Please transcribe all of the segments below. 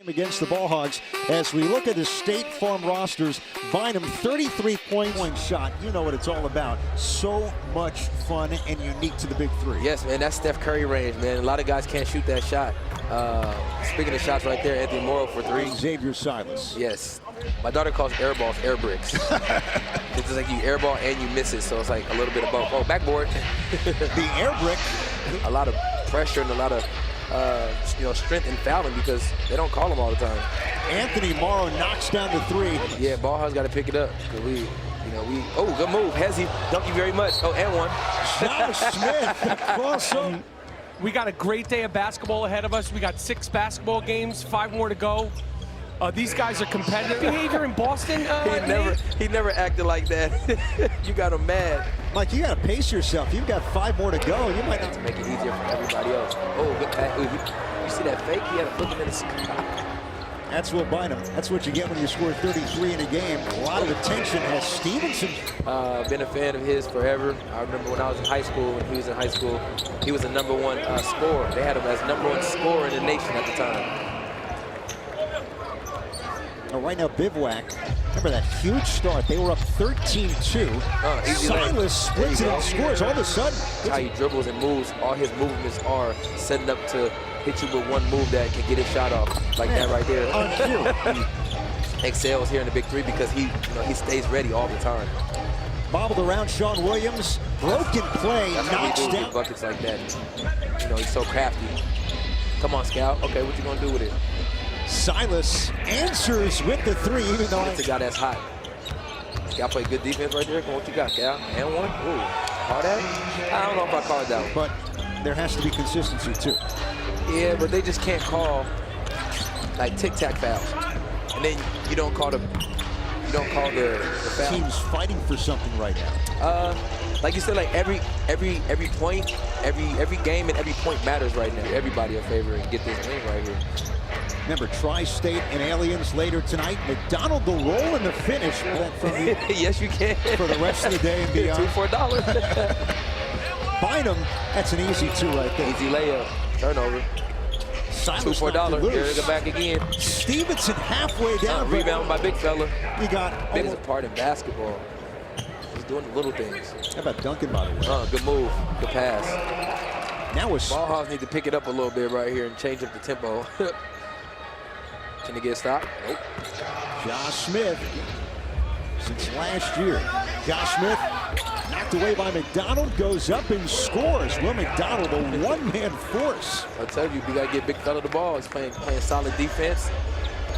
Against the Ball Hogs. As we look at the State Farm rosters, Bynum 33-point shot. You know what it's all about. So much fun and unique to the Big Three. Yes, man, that's Steph Curry range, man. A lot of guys can't shoot that shot. Speaking of shots right there, Anthony Morrow for three. Xavier Silas. Yes. My daughter calls air balls air bricks. It's just like you air ball and you miss it, so it's like a little bit of both. Oh, backboard. The air brick. A lot of pressure and a lot of strength and fouling because they don't call them all the time. Anthony Morrow knocks down the three. Yeah, Ball Hogs got to pick it up because oh, good move, Hezzy. Thank you very much. Oh, and one. Josh Smith. Also, we got a great day of basketball ahead of us. We got 6 basketball games, 5 more to go. These guys are competitive. Behavior in Boston. He never acted like that. You got him mad. Mike, you got to pace yourself. You've got 5 more to go. You might not to make it easier for everybody else. Oh, good pass. You see that fake? He had to put him in the sky. That's Will Bynum. That's what you get when you score 33 in a game. A lot of attention has Stevenson. Been a fan of his forever. I remember when I was in high school, when he was in high school, he was the #1 scorer. They had him as #1 scorer in the nation at the time. Right now, Bivouac, remember that huge start. They were up 13-2. Silas splits it and scores all of a sudden. That's how he dribbles and moves. All his movements are setting up to hit you with one move that can get his shot off. Like that right there. He excels here in the Big Three because he stays ready all the time. Bobbled around Sean Williams. Broken play. That's knocks what he down. buckets like that. He's so crafty. Come on, Scout. Okay, what you going to do with it? Silas answers with the three, even though it's a guy that's hot. Scout played good defense right there. Come on, what you got, Scout? And one. Ooh, call that? I don't know if I called that one. But there has to be consistency too. Yeah, but they just can't call like tic-tac fouls, and then you don't call the foul. Team's fighting for something right now. Like you said, like every point, every game and every point matters right now. Everybody in favor and get this win right here. Remember, Tri-State and Aliens later tonight. McDonald the roll in the finish. Yes, you can. For the rest of the day and beyond. 2 for $1. Bynum, that's an easy 2 right there. Easy layup, turnover. Silas 2 for $1. Here they go back again. Stevenson halfway down. Rebound by big fella. He got big is a part in basketball. He's doing the little things. How about dunking, by the way? Good move, good pass. Now Ball Hogs need to pick it up a little bit right here and change up the tempo. Can he get stopped? Nope. Josh Smith, since last year. Josh Smith knocked away by McDonald, goes up and scores. Will McDonald, a one-man force. I tell you, we got to get big fella the ball. He's playing solid defense.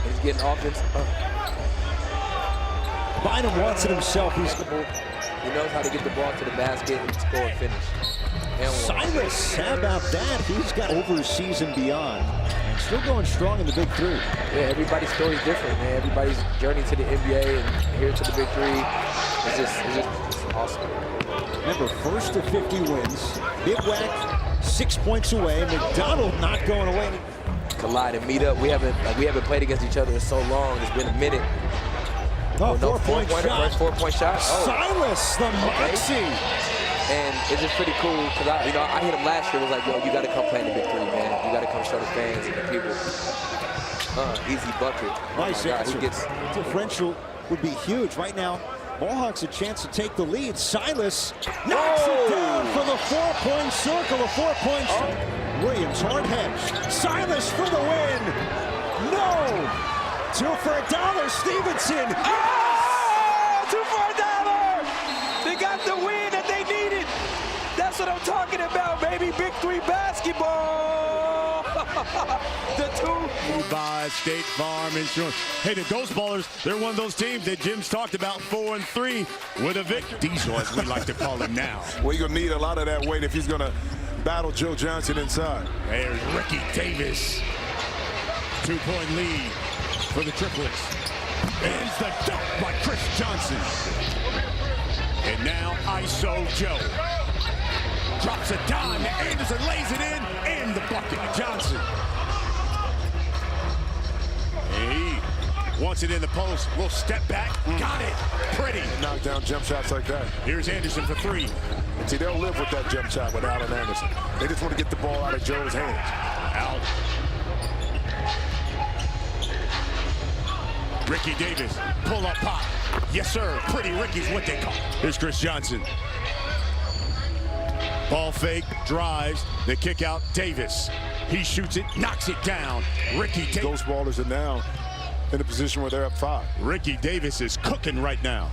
He's getting offense. Bynum wants it himself. He knows how to get the ball to the basket and score and finish. And Silas, how about that? He's got overseas and beyond. And still going strong in the Big Three. Yeah, everybody's story is different, man. Everybody's journey to the NBA and here to the Big Three is just awesome. Remember, first to 50 wins. Bivouac 6 points away. McDonald not going away. Collide and meet up. We haven't played against each other in so long. It's been a minute. Oh, four-point shot. First 4-point shot. Oh. Silas, the moxie. And it's just pretty cool because I hit him last year. It was like, yo, you got to come play in the Big Three, man. You got to come show the fans and the people. Easy bucket. Nice answer. He gets differential would be huge right now. Ball Hogs a chance to take the lead. Silas knocks it down for the 4-point circle. A 4-point shot. Williams hard hedge. Silas for the win. No. 2 for $1. Stevenson. Oh! 2 for $1. They got the win that they needed. That's what I'm talking about, baby. Big Three basketball. The 2. By State Farm Insurance. Hey, the Ghost Ballers, they're one of those teams that Jim's talked about, 4-3 with a victory. Diesel, as we like to call him now. Well, you're going to need a lot of that weight if he's going to battle Joe Johnson inside. There's Reggie Davis. 2-point lead for the Triplets. There's the dunk by Chris Johnson. And now ISO Joe. Drops a dime to Anderson, lays it in, and the bucket. Johnson. He wants it in the post. Will step back. Got it. Pretty. Knock down jump shots like that. Here's Anderson for 3. And see, they'll live with that jump shot with Allen Anderson. They just want to get the ball out of Joe's hands. Out. Ricky Davis, pull-up pop. Yes, sir. Pretty Ricky's what they call. Here's Chris Johnson. Ball fake, drives, the kick out, Davis. He shoots it, knocks it down. Ricky Davis. Those ballers are now in a position where they're up 5. Ricky Davis is cooking right now.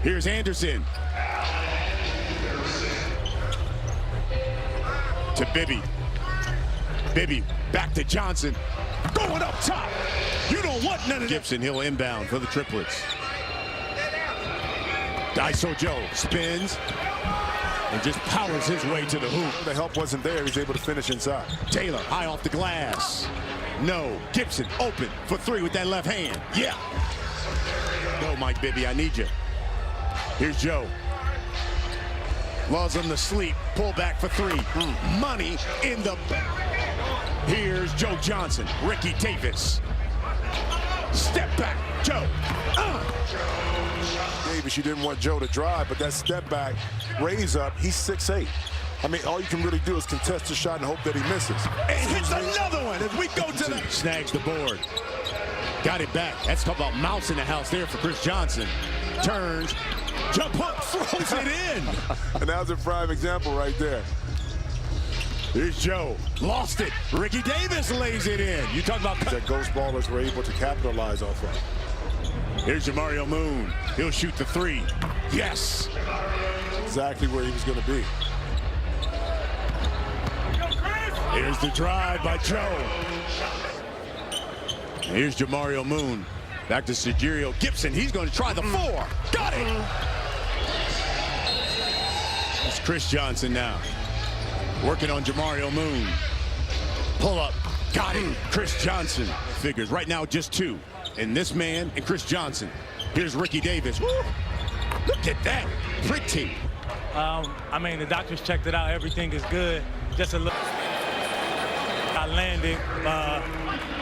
Here's Anderson. To Bibby. Bibby, back to Johnson. Going up top. You don't want none of Gibson, he'll inbound for the Triplets. Iso Joe spins and just powers his way to the hoop. The help wasn't there. He's able to finish inside. Taylor, high off the glass. No. Gibson, open for 3 with that left hand. Yeah. Go, Mike Bibby, I need you. Here's Joe. Laws on the sleep. Pull back for 3. Money in the back. Here's Joe Johnson. Ricky Davis. Step back, Joe. Davis, you didn't want Joe to drive, but that step back, raise up, he's 6'8". I mean, all you can really do is contest the shot and hope that he misses. And hits another one as we go to the... Snags the board. Got it back. That's talking about mouse in the house there for Chris Johnson. Turns, jump up, throws it in. And that was a prime example right there. Here's Joe. Lost it. Ricky Davis lays it in. You talk about... That ghost ballers were able to capitalize off of. Here's Jamario Moon. He'll shoot the 3. Yes. Exactly where he was going to be. Here's the drive by Joe. Here's Jamario Moon. Back to Sergio Gibson. He's going to try the 4. Got it. It's Chris Johnson now. Working on Jamario Moon. Pull up. Got it. Chris Johnson. Figures right now just 2. And this man and Chris Johnson. Here's Ricky Davis. Woo! Look at that. Pretty. I mean, the doctors checked it out. Everything is good. Just a little. I landed.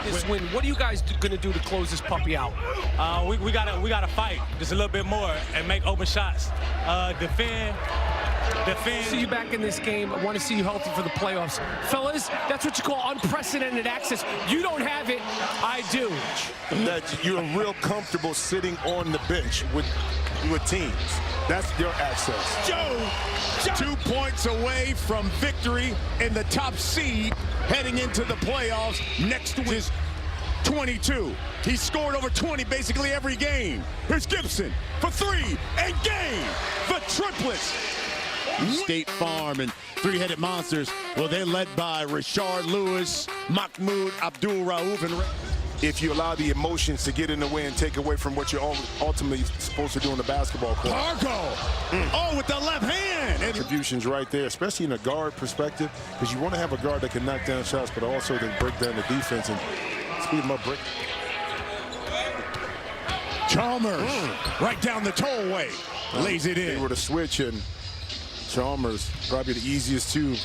This win. What are you guys going to do to close this puppy out? We gotta fight just a little bit more and make open shots. Defend. See you back in this game. I want to see you healthy for the playoffs. Fellas, that's what you call unprecedented access. You don't have it. I do. That you're real comfortable sitting on the bench with teams. That's your access. Joe, 2 points away from victory in the top seed heading into the playoffs next to his 22. He scored over 20 basically every game. Here's Gibson for 3 and game. The Triplets. State Farm and Three-Headed Monsters. Well, they're led by Rashard Lewis, Mahmoud Abdul-Rauf, and if you allow the emotions to get in the way and take away from what you're ultimately supposed to do in the basketball court. Pargo! Oh, with the left hand! Contributions right there, especially in a guard perspective, because you want to have a guard that can knock down shots, but also then break down the defense and speed them up. Chalmers, right down the tollway, lays it in. They were to switch, and Chalmers, probably the easiest 2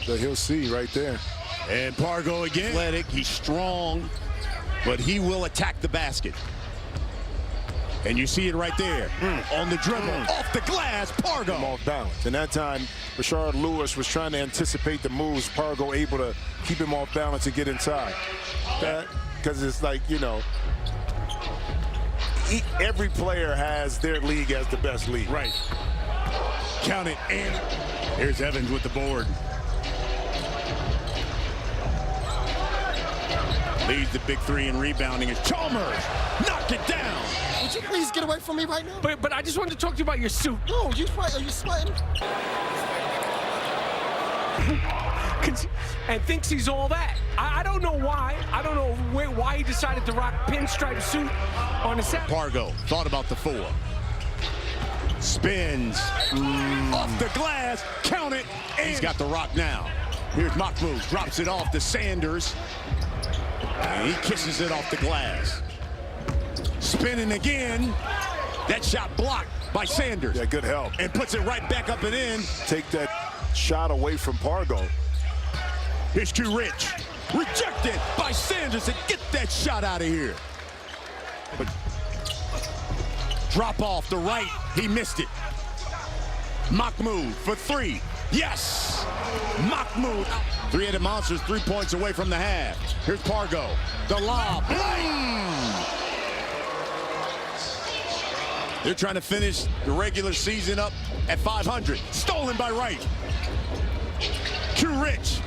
that he'll see right there. And Pargo again. Athletic, he's strong, but he will attack the basket. And you see it right there. On the dribble, off the glass, Pargo. Off balance. And that time, Rashard Lewis was trying to anticipate the moves. Pargo able to keep him off balance and get inside. Because it's like, you know, every player has their league as the best league. Right. Count it, and here's Evans with the board. Leads the big 3 in rebounding. It's Chalmers. Knock it down. Would you please get away from me right now? But I just wanted to talk to you about your suit. No, are you sweating? And thinks he's all that. I don't know why. I don't know why he decided to rock pinstripe suit on a set. Pargo thought about the 4. Spins. Off the glass. Count it. And he's got the rock now. Here's Mahmoud. Drops it off to Sanders. And he kisses it off the glass. Spinning again. That shot blocked by Sanders. Yeah, good help. And puts it right back up and in. Take that shot away from Pargo. Here's Q Rich. Rejected by Sanders. And get that shot out of here. But drop off the right. He missed it. Mahmoud for 3. Yes. Mahmoud. 3-headed Monsters 3 points away from the half. Here's Pargo. The lob. They're trying to finish the regular season up at 500. Stolen by Wright. Q-Rich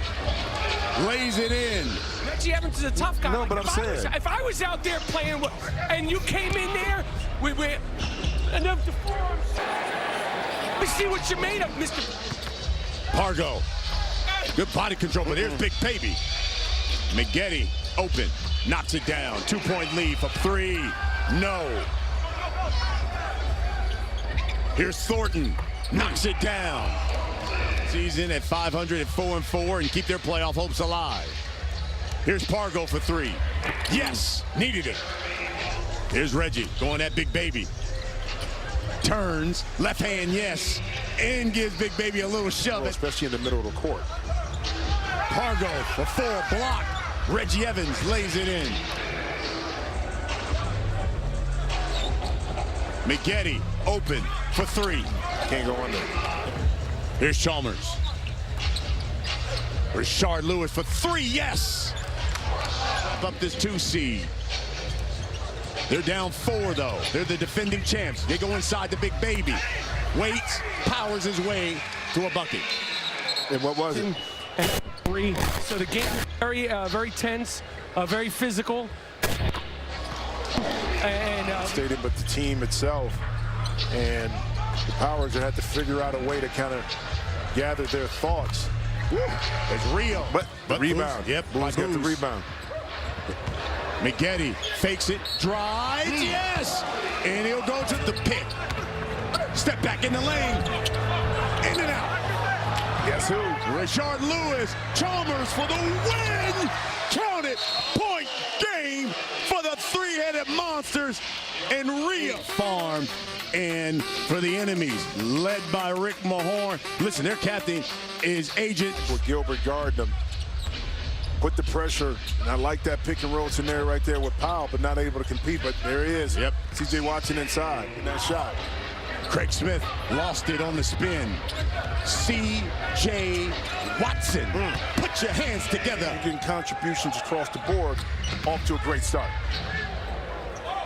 lays it in. Reggie Evans is a tough guy. No, but I'm saying. If I was out there playing and you came in there with enough to form, let me see what you're made of, Mr. Pargo. Good body control, but here's Big Baby. Maggette open. Knocks it down. 2-point lead for 3. No. Here's Thornton. Knocks it down. Season at 500 at 4-4 and keep their playoff hopes alive. Here's Pargo for 3. Yes, needed it. Here's Reggie going at Big Baby. Turns, left hand, yes, and gives Big Baby a little shove. Especially in the middle of the court. Pargo for 4, block. Reggie Evans lays it in. Maggette open for 3. Can't go under. Here's Chalmers. Rashard Lewis for 3, yes! Up this 2 seed. They're down 4, though. They're the defending champs. They go inside the Big Baby. Waits, powers his way to a bucket. And what was it? So the game is very tense, very physical. And Stadium, but the team itself and the Powers had to figure out a way to kind of gather their thoughts. It's Rio. But rebound. Yep. Booz got the rebound. Maggette fakes it, drives, yes! And he'll go to the pick. Step back in the lane. In and out. Guess who? Rashard Lewis, Chalmers for the win! Count it! Point game for the 3-headed monsters and Rio Farm. And for the enemies, led by Rick Mahorn. Listen, their captain is Agent. With Gilbert guarding them. Put the pressure, and I like that pick and roll scenario right there with Powell, but not able to compete. But there he is. Yep. CJ Watson inside in that shot. Craig Smith lost it on the spin. C.J. Watson, put your hands together. Getting contributions across the board, off to a great start.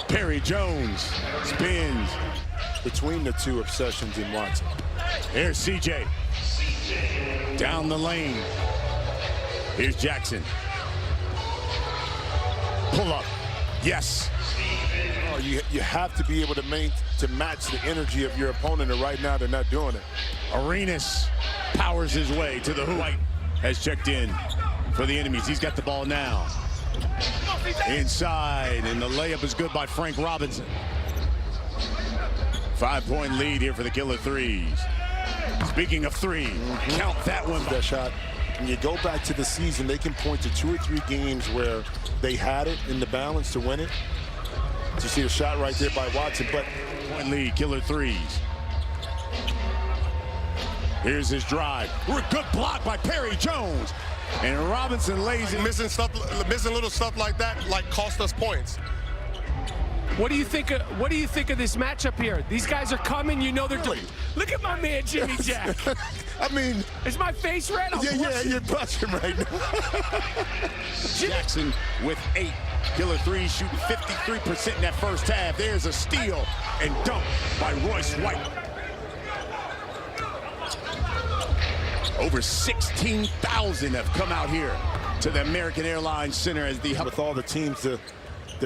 Perry Jones spins. Between the 2 obsessions in Watson. Here's C.J. Down the lane. Here's Jackson. Pull up. Yes. Oh, you have to be able to match the energy of your opponent, and right now they're not doing it. Arenas powers his way to the hoop. White has checked in for the enemies. He's got the ball now. Inside, and the layup is good by Frank Robinson. 5-point lead here for the Killer Threes. Speaking of 3, count that one. That shot. When you go back to the season, they can point to 2 or 3 games where they had it in the balance to win it. You see the shot right there by Watson, but point lead, Killer Threes. Here's his drive. Good block by Perry Jones. And Robinson lays it. Missing little stuff like that, cost us points. what do you think of this matchup here? These guys are coming. You know they're doing. Look at my man Jimmy Jack. I mean, is my face red? Yeah, you're blushing right now. Jackson with 8. Killer Threes shooting 53% in that first half. There's a steal and dunk by Royce White. Over 16,000 have come out here to the American Airlines Center as the with all the teams, the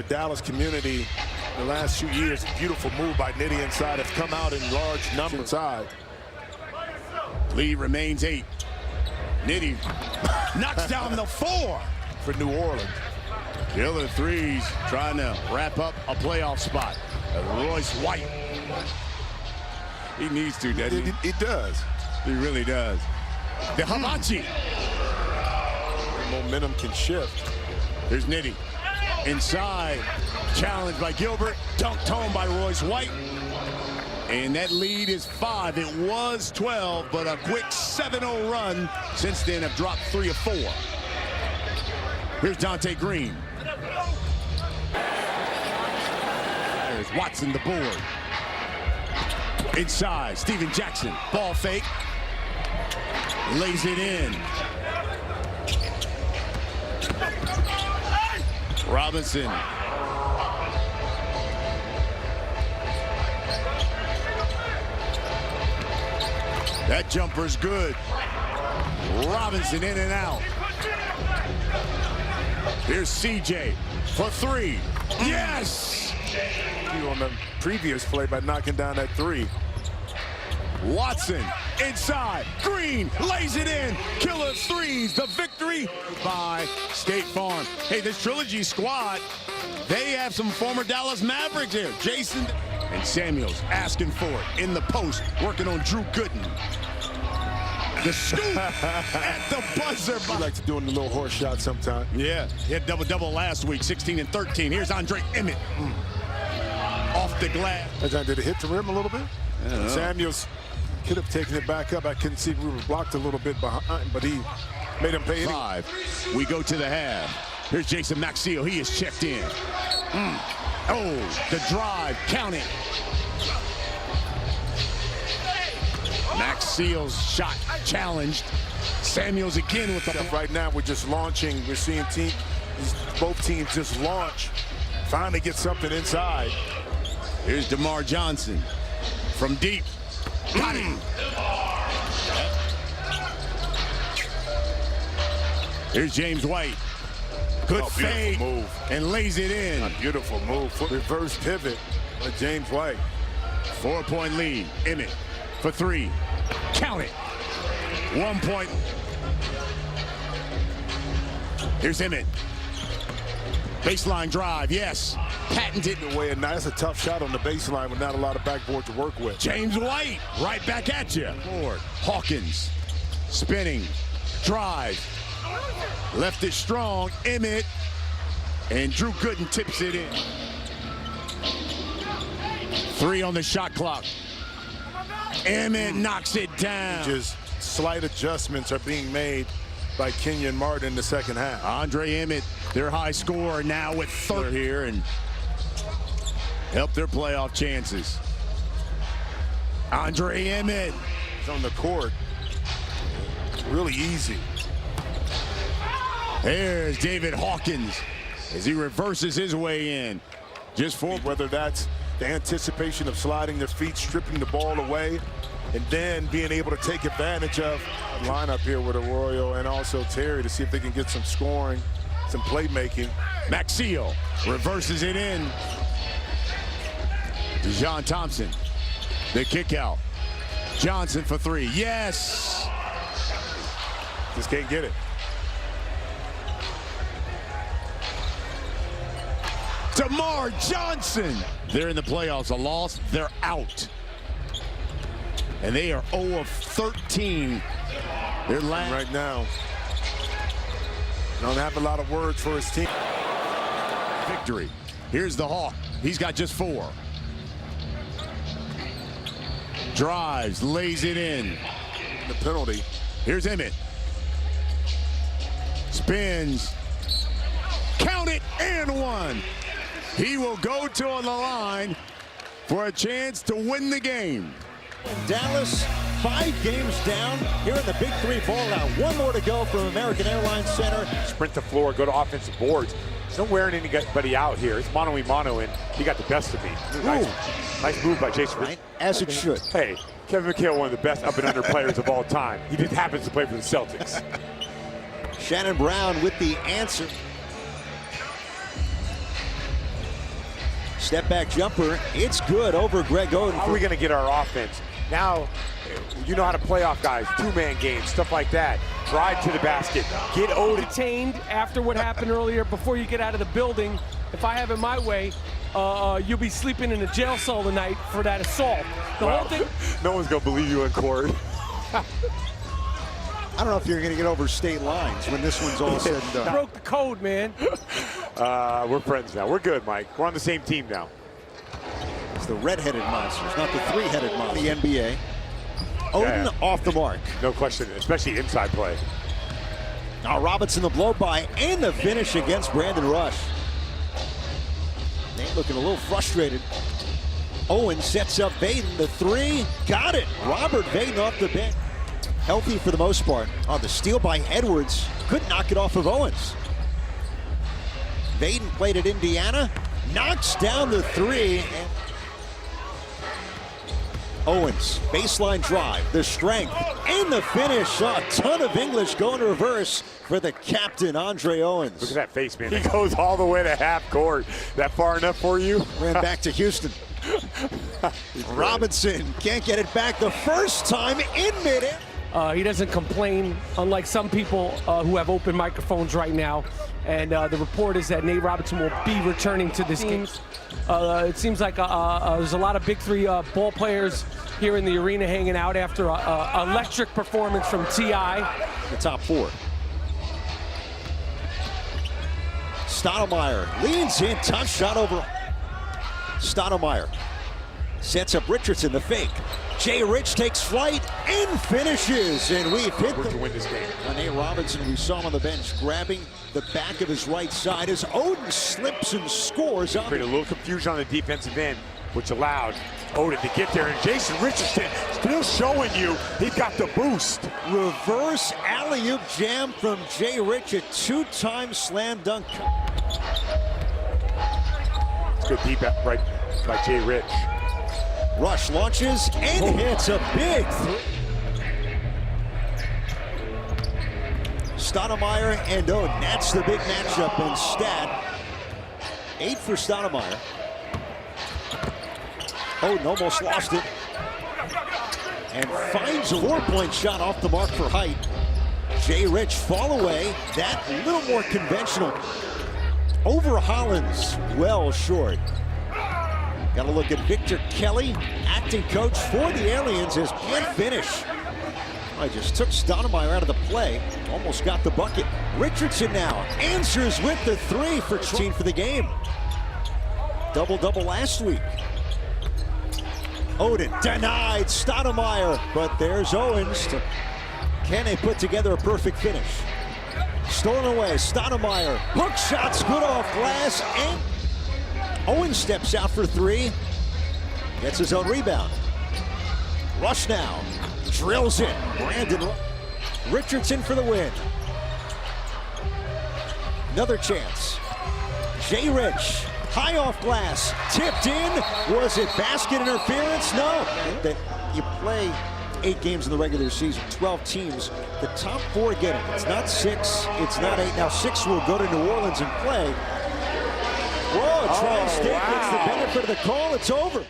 Dallas community the last 2 years, beautiful move by Nitty inside, have come out in large numbers inside. Lead remains 8. Nitty knocks down the 4 for New Orleans. Killer Threes trying to wrap up a playoff spot. Royce White. He needs to, doesn't he? He does. He really does. The Hamachi. The momentum can shift. Here's Nitty. Inside. Challenged by Gilbert. Dunked home by Royce White. And that lead is 5. It was 12, but a quick 7-0 run. Since then have dropped 3 of 4. Here's Dante Green. There's Watson the board. Inside, Steven Jackson. Ball fake. Lays it in. Robinson. That jumper's good. Robinson in and out. Here's CJ for three. Yes! On the previous play by knocking down that three. Watson inside. Green lays it in. Killer threes. The victory by State Farm. Hey, this Trilogy squad, they have some former Dallas Mavericks here. Jason and Samuels asking for it in the post, working on Drew Gooden. The scoop at the buzzer. I like to do a little horse shot sometime. Yeah, he had double-double last week, 16 and 13. Here's Andre Emmett. Off the glass. Did it hit the rim a little bit? Samuels could have taken it back up. I couldn't see. We were blocked a little bit behind, but he made him pay. Five. We go to the half. Here's Jason Maxiell. He is checked in. Oh, the drive. Count it. Maxiell's shot challenged. Samuels again with the... Right now, we're just launching. We're seeing both teams just launch. Finally get something inside. Here's DeMar Johnson from deep. Got him. Here's James White. Good fade move. And lays it in. A beautiful move. Reverse pivot by James White. 4-point lead. Emmett for three. Count it. 1 point. Here's Emmett. Baseline drive, yes. Patented. Away, and that's a tough shot on the baseline with not a lot of backboard to work with. James White, right back at you. Lord. Hawkins, spinning, drive. Left it strong, Emmett. And Drew Gooden tips it in. 3 on the shot clock. Emmett knocks it down. Just slight adjustments are being made by Kenyon Martin in the second half. Andre Emmett, their high scorer, now with 30 here and help their playoff chances. Andre Emmett. He's on the court. Really easy. There's David Hawkins as he reverses his way in. Just for whether that's the anticipation of sliding their feet, stripping the ball away, and then being able to take advantage of the lineup here with Arroyo and also Terry to see if they can get some scoring, some playmaking. Maxiell reverses it in. Deshawn Thompson, the kick out. Johnson for three. Yes. Just can't get it. DeMar Johnson. They're in the playoffs. A loss, they're out. And they are 0 of 13. They're right now. Don't have a lot of words for his team. Victory. Here's the Hawk. He's got just 4. Drives, lays it in. The penalty. Here's Emmett. Spins. Count it, and 1. He will go to the line for a chance to win the game. Dallas, 5 games down here in the Big 3 fallout. 1 more to go from American Airlines Center. Sprint the floor, go to offensive boards. He's not wearing anybody out here. It's mano-a-mano, and he got the best of me. Nice move by Jason. Right, as it should. Hey, Kevin McHale, one of the best up-and-under players of all time. He just happens to play for the Celtics. Shannon Brown with the answer. Step back jumper, it's good over Greg Oden. How are we going to get our offense? Now, you know how to play off guys, 2-man games, stuff like that. Drive to the basket, get Oden. Detained after what happened earlier, before you get out of the building. If I have it my way, you'll be sleeping in a jail cell tonight for that assault. The whole thing. No one's going to believe you in court. I don't know if you're going to get over state lines when this one's all said and done. Broke the code, man. We're friends now. We're good, Mike. We're on the same team now. It's the red-headed monsters, not the 3-headed monsters. The NBA. Oden off the mark. No question, especially inside play. Now Robinson the blow-by and the finish against Brandon Rush. Nate looking a little frustrated. Owen sets up Vaden, the 3, got it. Robert Vaden off the bench. Healthy for the most part. Oh, the steal by Edwards. Couldn't knock it off of Owens. Vaden played at Indiana. Knocks down the 3. Owens, baseline drive, the strength, and the finish. A ton of English going to reverse for the captain, Andre Owens. Look at that face, man. He goes all the way to half court. That far enough for you? Ran back to Houston. Robinson can't get it back the first time in midair. He doesn't complain, unlike some people who have open microphones right now. And the report is that Nate Robinson will be returning to this game. It seems like there's a lot of Big 3 ball players here in the arena hanging out after an electric performance from T.I. The top 4. Stoudemire leans in, tough shot over. Stoudemire sets up Richardson, the fake. Jay Rich takes flight and finishes, and we've hit to win this game. Nate Robinson, we saw him on the bench grabbing the back of his right side as Oden slips and scores. Created a little confusion on the defensive end, which allowed Oden to get there. And Jason Richardson still showing you he's got the boost. Reverse alley-oop jam from Jay Rich, a 2-time slam dunk. It's good deep right by Jay Rich. Rush launches and hits a big 3. Stoudemire and Oden, that's the big matchup in stat. 8 for Stoudemire. Oden almost lost it. And finds a 4-point shot off the mark for height. Jay Rich fall away, that a little more conventional. Over Hollins, well short. Got to look at Victor Kelly, acting coach for the Aliens, as can't finish. I just took Stoudemire out of the play, almost got the bucket. Richardson now answers with the 3 for 13 for the game. Double-double last week. Oden denied Stoudemire, but there's Owens. Can they put together a perfect finish? Stolen away, Stoudemire, hook shots good off glass, and Owens steps out for 3, gets his own rebound. Rush now, drills it. Brandon Richardson for the win. Another chance. Jay Rich, high off glass, tipped in. Was it basket interference? No. That you play 8 games in the regular season, 12 teams. The top 4 get it. It's not 6, it's not 8. Now 6 will go to New Orleans and play. Whoa, Tri-State gets the benefit of the call. It's over.